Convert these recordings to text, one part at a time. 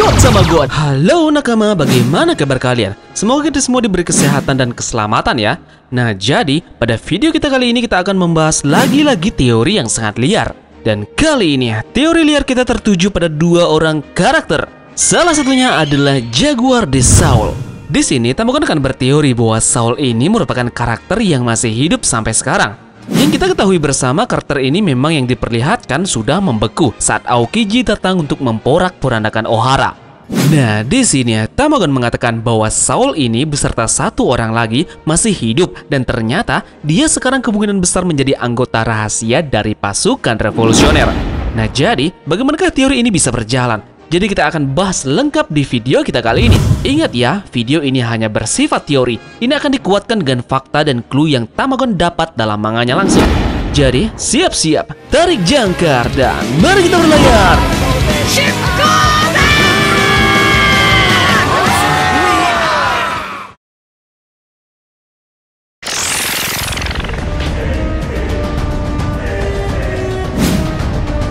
Halo Tamagon. Halo nakama, bagaimana kabar kalian? Semoga kita semua diberi kesehatan dan keselamatan ya. Nah jadi, pada video kita kali ini kita akan membahas lagi-lagi teori yang sangat liar. Dan kali ini, teori liar kita tertuju pada dua orang karakter. Salah satunya adalah Jaguar de Saul. Di sini, Tamagon akan berteori bahwa Saul ini merupakan karakter yang masih hidup sampai sekarang. Yang kita ketahui bersama, karakter ini memang yang diperlihatkan sudah membeku saat Aokiji datang untuk memporak-porandakan Ohara. Nah, di sini Tamagon mengatakan bahwa Saul ini beserta satu orang lagi masih hidup dan ternyata dia sekarang kemungkinan besar menjadi anggota rahasia dari pasukan revolusioner. Nah, jadi bagaimanakah teori ini bisa berjalan? Jadi kita akan bahas lengkap di video kita kali ini. Ingat ya, video ini hanya bersifat teori. Ini akan dikuatkan dengan fakta dan clue yang Tamagon dapat dalam manganya langsung. Jadi, siap-siap, tarik jangkar, dan mari kita berlayar!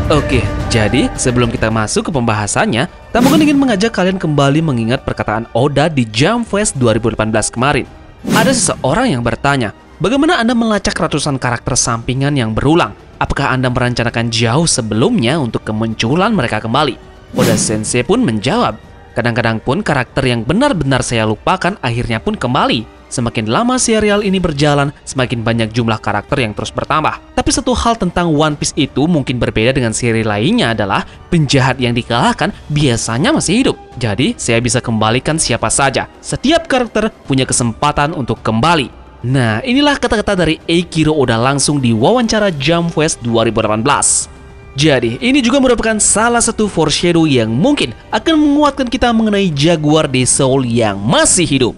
Oke, jadi sebelum kita masuk ke pembahasannya, Tamagon ingin mengajak kalian kembali mengingat perkataan Oda di Jump Fest 2018 kemarin. Ada seseorang yang bertanya, bagaimana Anda melacak ratusan karakter sampingan yang berulang? Apakah Anda merencanakan jauh sebelumnya untuk kemunculan mereka kembali? Oda Sensei pun menjawab, kadang-kadang pun karakter yang benar-benar saya lupakan akhirnya pun kembali. Semakin lama serial ini berjalan, semakin banyak jumlah karakter yang terus bertambah. Tapi satu hal tentang One Piece itu mungkin berbeda dengan seri lainnya adalah penjahat yang dikalahkan biasanya masih hidup. Jadi, saya bisa kembalikan siapa saja. Setiap karakter punya kesempatan untuk kembali. Nah, inilah kata-kata dari Eiichiro Oda langsung di wawancara Jump Fest 2018. Jadi, ini juga merupakan salah satu foreshadow yang mungkin akan menguatkan kita mengenai Jaguar de Saul yang masih hidup.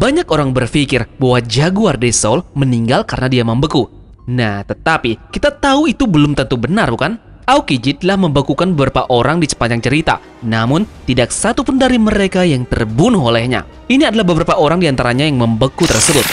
Banyak orang berpikir bahwa Jaguar de Saul meninggal karena dia membeku. Nah, tetapi kita tahu itu belum tentu benar, bukan? Aokiji telah membekukan beberapa orang di sepanjang cerita, namun tidak satu pun dari mereka yang terbunuh olehnya. Ini adalah beberapa orang di antaranya yang membeku tersebut.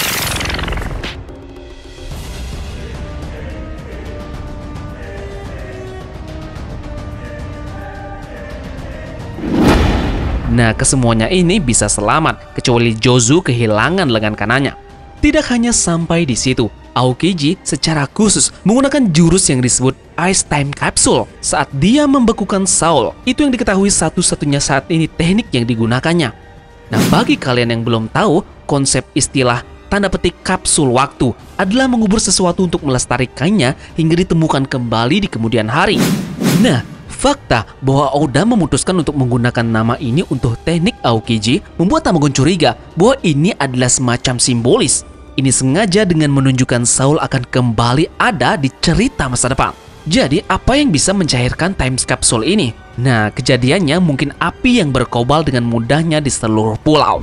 Nah, kesemuanya ini bisa selamat, kecuali Jozu kehilangan lengan kanannya. Tidak hanya sampai di situ, Aokiji secara khusus menggunakan jurus yang disebut Ice Time Capsule saat dia membekukan Saul. Itu yang diketahui satu-satunya saat ini teknik yang digunakannya. Nah, bagi kalian yang belum tahu, konsep istilah tanda petik kapsul waktu adalah mengubur sesuatu untuk melestarikannya hingga ditemukan kembali di kemudian hari. Nah, fakta bahwa Oda memutuskan untuk menggunakan nama ini untuk teknik Aokiji membuat Tamagon curiga bahwa ini adalah semacam simbolis. Ini sengaja dengan menunjukkan Saul akan kembali ada di cerita masa depan. Jadi, apa yang bisa mencairkan time capsule ini? Nah, kejadiannya mungkin api yang berkobar dengan mudahnya di seluruh pulau.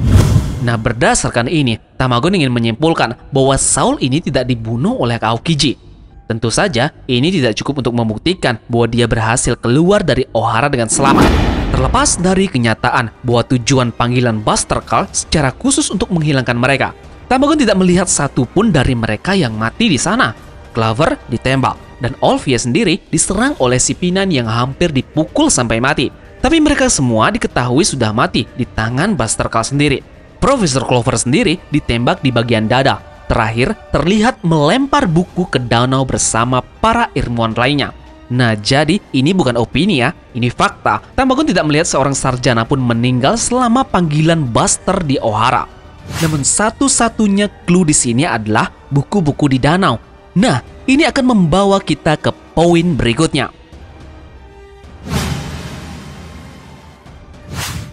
Nah, berdasarkan ini, Tamagon ingin menyimpulkan bahwa Saul ini tidak dibunuh oleh Aokiji. Tentu saja, ini tidak cukup untuk membuktikan bahwa dia berhasil keluar dari Ohara dengan selamat. Terlepas dari kenyataan bahwa tujuan panggilan Buster Call secara khusus untuk menghilangkan mereka, Tamagon tidak melihat satupun dari mereka yang mati di sana. Clover ditembak, dan Olvia sendiri diserang oleh si Pinan yang hampir dipukul sampai mati. Tapi mereka semua diketahui sudah mati di tangan Buster Call sendiri. Profesor Clover sendiri ditembak di bagian dada. Terakhir, terlihat melempar buku ke danau bersama para ilmuwan lainnya. Nah, jadi ini bukan opini ya, ini fakta. Tamagon tidak melihat seorang sarjana pun meninggal selama panggilan Buster di Ohara. Namun satu-satunya clue di sini adalah buku-buku di danau. Nah, ini akan membawa kita ke poin berikutnya.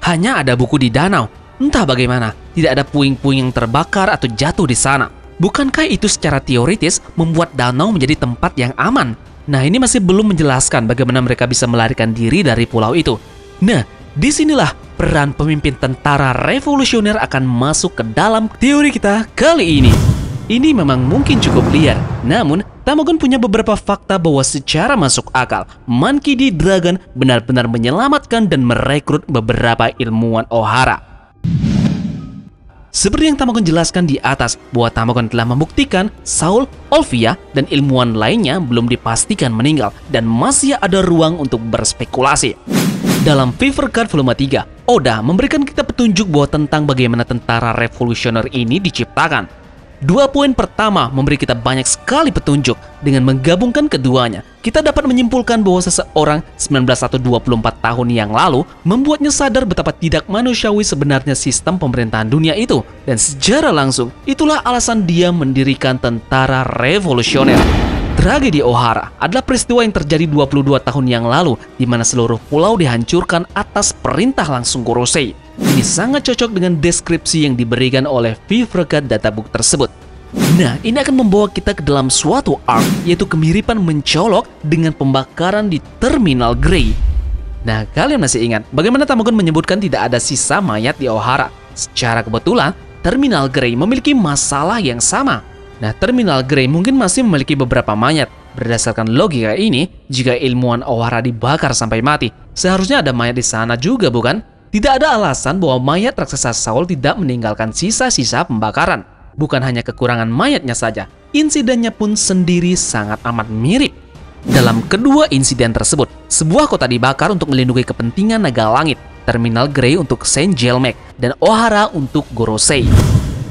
Hanya ada buku di danau. Entah bagaimana, tidak ada puing-puing yang terbakar atau jatuh di sana. Bukankah itu secara teoritis membuat danau menjadi tempat yang aman? Nah, ini masih belum menjelaskan bagaimana mereka bisa melarikan diri dari pulau itu. Nah, disinilah peran pemimpin tentara revolusioner akan masuk ke dalam teori kita kali ini. Ini memang mungkin cukup liar, namun Tamagon punya beberapa fakta bahwa secara masuk akal, Monkey D. Dragon benar-benar menyelamatkan dan merekrut beberapa ilmuwan Ohara. Seperti yang Tamagon jelaskan di atas, bahwa Tamagon telah membuktikan Saul, Olvia, dan ilmuwan lainnya belum dipastikan meninggal dan masih ada ruang untuk berspekulasi. Dalam Fever Card Volume 3, Oda memberikan kita petunjuk bahwa tentang bagaimana tentara revolusioner ini diciptakan. 2 poin pertama memberi kita banyak sekali petunjuk. Dengan menggabungkan keduanya, kita dapat menyimpulkan bahwa seseorang 1924 tahun yang lalu membuatnya sadar betapa tidak manusiawi sebenarnya sistem pemerintahan dunia itu. Dan secara langsung, itulah alasan dia mendirikan tentara revolusioner. Tragedi Ohara adalah peristiwa yang terjadi 22 tahun yang lalu di mana seluruh pulau dihancurkan atas perintah langsung Gorosei. Ini sangat cocok dengan deskripsi yang diberikan oleh Fever Card Databook tersebut. Nah, ini akan membawa kita ke dalam suatu arc, yaitu kemiripan mencolok dengan pembakaran di Terminal Grey. Nah, kalian masih ingat bagaimana Tamagon menyebutkan tidak ada sisa mayat di Ohara? Secara kebetulan, Terminal Grey memiliki masalah yang sama. Nah, Terminal Grey mungkin masih memiliki beberapa mayat. Berdasarkan logika ini, jika ilmuwan Ohara dibakar sampai mati, seharusnya ada mayat di sana juga, bukan? Tidak ada alasan bahwa mayat raksasa Saul tidak meninggalkan sisa-sisa pembakaran. Bukan hanya kekurangan mayatnya saja, insidennya pun sendiri sangat amat mirip. Dalam kedua insiden tersebut, sebuah kota dibakar untuk melindungi kepentingan naga langit, Terminal Grey untuk Saint Gelmek, dan Ohara untuk Gorosei.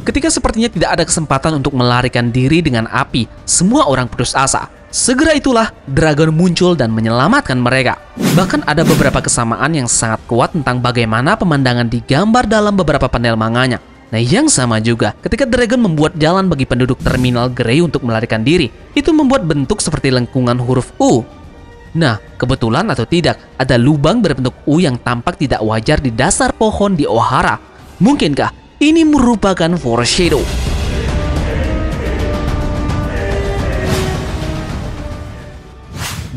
Ketika sepertinya tidak ada kesempatan untuk melarikan diri dengan api, semua orang putus asa. Segera itulah Dragon muncul dan menyelamatkan mereka. Bahkan ada beberapa kesamaan yang sangat kuat tentang bagaimana pemandangan digambar dalam beberapa panel manganya. Nah, yang sama juga ketika Dragon membuat jalan bagi penduduk Terminal Grey untuk melarikan diri, itu membuat bentuk seperti lengkungan huruf U. Nah, kebetulan atau tidak, ada lubang berbentuk U yang tampak tidak wajar di dasar pohon di Ohara. Mungkinkah ini merupakan foreshadow?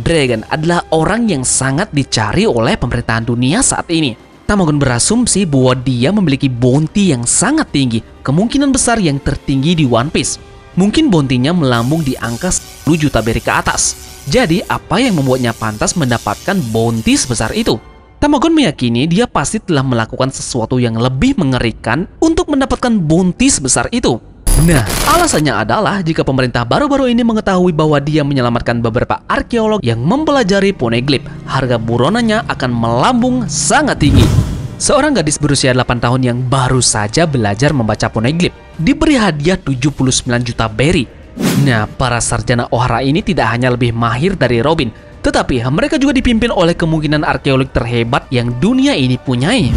Dragon adalah orang yang sangat dicari oleh pemerintahan dunia saat ini. Tamagon berasumsi bahwa dia memiliki bounty yang sangat tinggi, kemungkinan besar yang tertinggi di One Piece. Mungkin bounty-nya melambung di angka 10 juta beri ke atas. Jadi, apa yang membuatnya pantas mendapatkan bounty sebesar itu? Tamagon meyakini dia pasti telah melakukan sesuatu yang lebih mengerikan untuk mendapatkan bounty sebesar itu. Nah, alasannya adalah jika pemerintah baru-baru ini mengetahui bahwa dia menyelamatkan beberapa arkeolog yang mempelajari poneglyph, harga buronannya akan melambung sangat tinggi. Seorang gadis berusia 8 tahun yang baru saja belajar membaca poneglyph diberi hadiah 79 juta beri. Nah, para sarjana Ohara ini tidak hanya lebih mahir dari Robin, tetapi mereka juga dipimpin oleh kemungkinan arkeolog terhebat yang dunia ini punyai.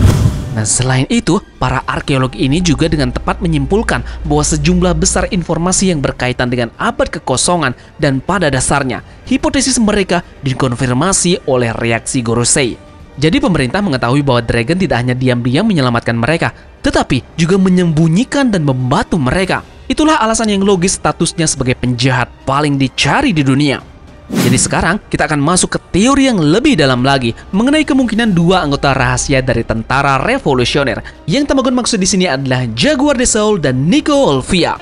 Nah, selain itu, para arkeolog ini juga dengan tepat menyimpulkan bahwa sejumlah besar informasi yang berkaitan dengan abad kekosongan dan pada dasarnya, hipotesis mereka dikonfirmasi oleh reaksi Gorosei. Jadi pemerintah mengetahui bahwa Dragon tidak hanya diam-diam menyelamatkan mereka, tetapi juga menyembunyikan dan membantu mereka. Itulah alasan yang logis statusnya sebagai penjahat paling dicari di dunia. Jadi sekarang kita akan masuk ke teori yang lebih dalam lagi mengenai kemungkinan dua anggota rahasia dari tentara revolusioner. Yang Tamagon maksud di sini adalah Jaguar de Saul dan Nico Olvia.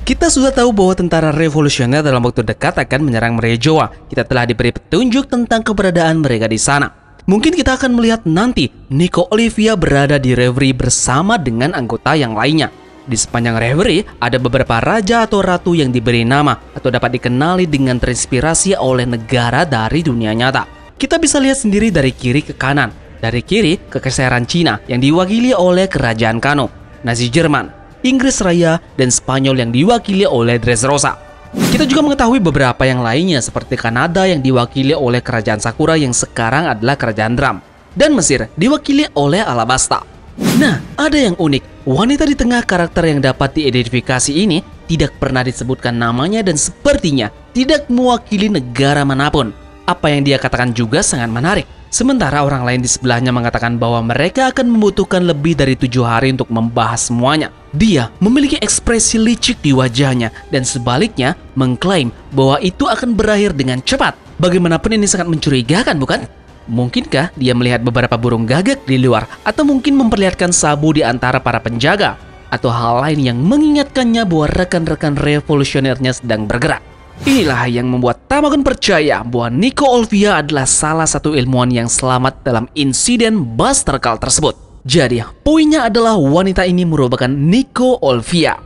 Kita sudah tahu bahwa tentara revolusioner dalam waktu dekat akan menyerang Merejoa. Kita telah diberi petunjuk tentang keberadaan mereka di sana. Mungkin kita akan melihat nanti Nico Olivia berada di Reverie bersama dengan anggota yang lainnya. Di sepanjang Reverie ada beberapa raja atau ratu yang diberi nama atau dapat dikenali dengan terinspirasi oleh negara dari dunia nyata. Kita bisa lihat sendiri dari kiri ke kanan. Dari kiri, Kekaisaran Cina yang diwakili oleh Kerajaan Kano, Nazi Jerman, Inggris Raya, dan Spanyol yang diwakili oleh Dressrosa. Kita juga mengetahui beberapa yang lainnya seperti Kanada yang diwakili oleh Kerajaan Sakura yang sekarang adalah Kerajaan Drum, dan Mesir diwakili oleh Alabasta. Nah, ada yang unik. Wanita di tengah karakter yang dapat diidentifikasi ini tidak pernah disebutkan namanya dan sepertinya tidak mewakili negara manapun. Apa yang dia katakan juga sangat menarik. Sementara orang lain di sebelahnya mengatakan bahwa mereka akan membutuhkan lebih dari 7 hari untuk membahas semuanya. Dia memiliki ekspresi licik di wajahnya dan sebaliknya mengklaim bahwa itu akan berakhir dengan cepat. Bagaimanapun ini sangat mencurigakan, bukan? Mungkinkah dia melihat beberapa burung gagak di luar atau mungkin memperlihatkan sabu di antara para penjaga? Atau hal lain yang mengingatkannya bahwa rekan-rekan revolusionernya sedang bergerak. Inilah yang membuat Tamagon percaya bahwa Nico Olvia adalah salah satu ilmuwan yang selamat dalam insiden Buster Call tersebut. Jadi, poinnya adalah wanita ini merupakan Nico Olvia.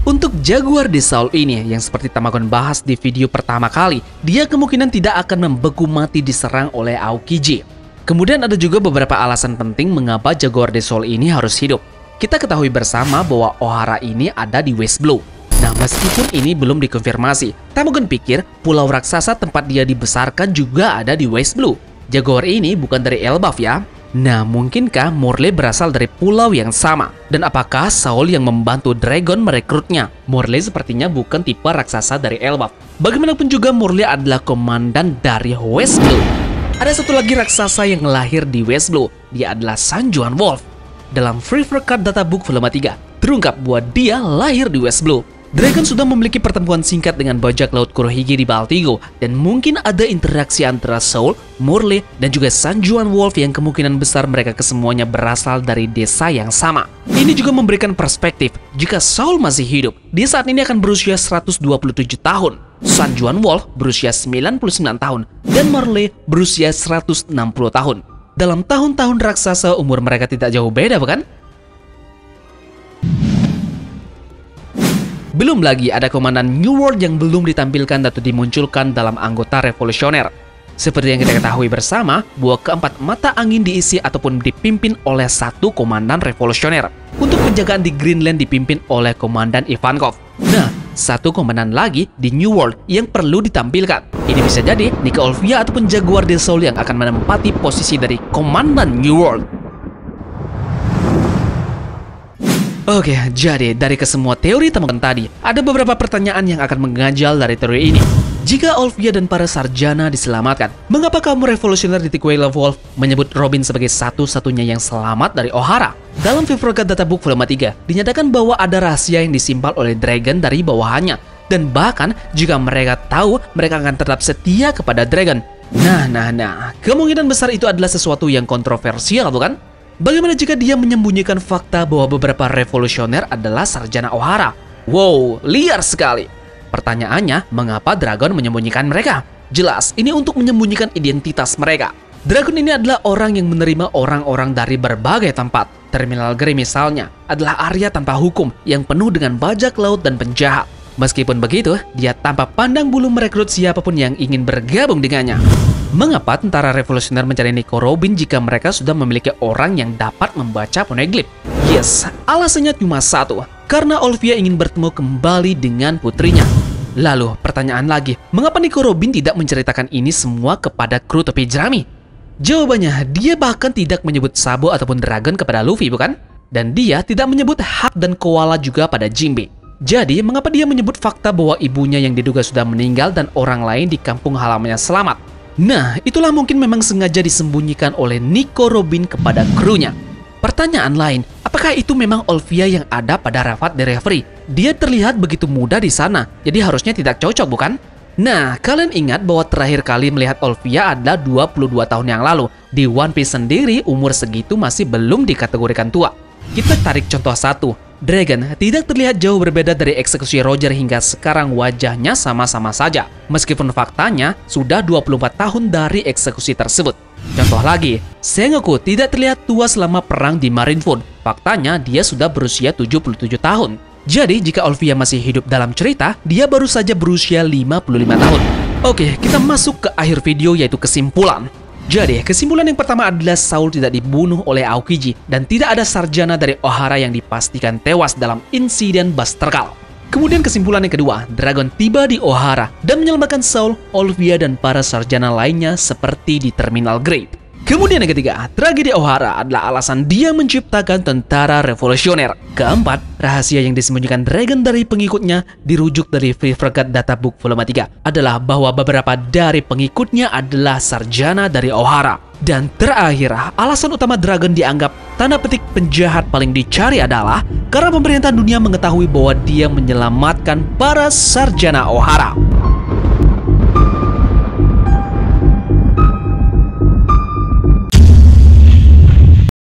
Untuk Jaguar de Saul ini, yang seperti Tamagon bahas di video pertama kali, dia kemungkinan tidak akan membeku mati diserang oleh Aokiji. Kemudian ada juga beberapa alasan penting mengapa Jaguar de Saul ini harus hidup. Kita ketahui bersama bahwa Ohara ini ada di West Blue. Nah, meskipun ini belum dikonfirmasi, Tamagon pikir pulau raksasa tempat dia dibesarkan juga ada di West Blue. Jaguar ini bukan dari Elbaf ya. Nah, mungkinkah Morley berasal dari pulau yang sama? Dan apakah Saul yang membantu Dragon merekrutnya? Morley sepertinya bukan tipe raksasa dari Elbaf. Bagaimanapun juga Morley adalah komandan dari West Blue. Ada satu lagi raksasa yang lahir di West Blue. Dia adalah San Juan Wolf. Dalam Free Card Databook volume 3, terungkap bahwa dia lahir di West Blue. Dragon sudah memiliki pertemuan singkat dengan bajak laut Kurohige di Baltigo, dan mungkin ada interaksi antara Saul, Morley, dan juga San Juan Wolf yang kemungkinan besar mereka kesemuanya berasal dari desa yang sama. Ini juga memberikan perspektif, jika Saul masih hidup, dia saat ini akan berusia 127 tahun, San Juan Wolf berusia 99 tahun, dan Morley berusia 160 tahun. Dalam tahun-tahun raksasa umur mereka tidak jauh beda, bukan? Belum lagi ada komandan New World yang belum ditampilkan atau dimunculkan dalam anggota revolusioner. Seperti yang kita ketahui bersama, bahwa keempat mata angin diisi ataupun dipimpin oleh satu komandan revolusioner. Untuk penjagaan di Greenland dipimpin oleh komandan Ivankov. Nah, satu komandan lagi di New World yang perlu ditampilkan. Ini bisa jadi Nico Olvia ataupun Jaguar de Saul yang akan menempati posisi dari komandan New World. Oke, jadi dari kesemua teori teman-teman tadi, ada beberapa pertanyaan yang akan mengganjal dari teori ini. Jika Olvia dan para sarjana diselamatkan, mengapa kaum revolusioner di Tequila Wolf menyebut Robin sebagai satu-satunya yang selamat dari Ohara? Dalam Vivrogat Databook volume 3, dinyatakan bahwa ada rahasia yang disimpan oleh Dragon dari bawahannya. Dan bahkan, jika mereka tahu, mereka akan tetap setia kepada Dragon. Nah, kemungkinan besar itu adalah sesuatu yang kontroversial, bukan? Bagaimana jika dia menyembunyikan fakta bahwa beberapa revolusioner adalah sarjana Ohara? Wow, liar sekali. Pertanyaannya, mengapa Dragon menyembunyikan mereka? Jelas, ini untuk menyembunyikan identitas mereka. Dragon ini adalah orang yang menerima orang-orang dari berbagai tempat. Terminal Grey misalnya, adalah area tanpa hukum yang penuh dengan bajak laut dan penjahat. Meskipun begitu, dia tanpa pandang bulu merekrut siapapun yang ingin bergabung dengannya. Mengapa tentara revolusioner mencari Nico Robin jika mereka sudah memiliki orang yang dapat membaca poneglyph? Yes, alasannya cuma satu, karena Olvia ingin bertemu kembali dengan putrinya. Lalu, pertanyaan lagi, mengapa Nico Robin tidak menceritakan ini semua kepada kru topi jerami? Jawabannya, dia bahkan tidak menyebut Sabo ataupun Dragon kepada Luffy, bukan? Dan dia tidak menyebut Hak dan Koala juga pada Jinbe. Jadi, mengapa dia menyebut fakta bahwa ibunya yang diduga sudah meninggal dan orang lain di kampung halamannya selamat? Nah, itulah mungkin memang sengaja disembunyikan oleh Nico Robin kepada krunya. Pertanyaan lain, apakah itu memang Olvia yang ada pada Rafat the Referee? Dia terlihat begitu muda di sana, jadi harusnya tidak cocok, bukan? Nah, kalian ingat bahwa terakhir kali melihat Olvia adalah 22 tahun yang lalu. Di One Piece sendiri, umur segitu masih belum dikategorikan tua. Kita tarik contoh satu. Dragon tidak terlihat jauh berbeda dari eksekusi Roger hingga sekarang wajahnya sama-sama saja. Meskipun faktanya sudah 24 tahun dari eksekusi tersebut. Contoh lagi, Sengoku tidak terlihat tua selama perang di Marineford. Faktanya dia sudah berusia 77 tahun. Jadi jika Olvia masih hidup dalam cerita, dia baru saja berusia 55 tahun. Oke, kita masuk ke akhir video yaitu kesimpulan. Jadi, kesimpulan yang pertama adalah Saul tidak dibunuh oleh Aokiji dan tidak ada sarjana dari Ohara yang dipastikan tewas dalam insiden bus terkal. Kemudian kesimpulan yang kedua, Dragon tiba di Ohara dan menyelamatkan Saul, Olvia, dan para sarjana lainnya seperti di Terminal Grey. Kemudian yang ketiga, tragedi Ohara adalah alasan dia menciptakan tentara revolusioner. Keempat, rahasia yang disembunyikan Dragon dari pengikutnya dirujuk dari Free Forgot Databook volume 3 adalah bahwa beberapa dari pengikutnya adalah sarjana dari Ohara. Dan terakhir, alasan utama Dragon dianggap tanda petik penjahat paling dicari adalah karena pemerintah dunia mengetahui bahwa dia menyelamatkan para sarjana Ohara.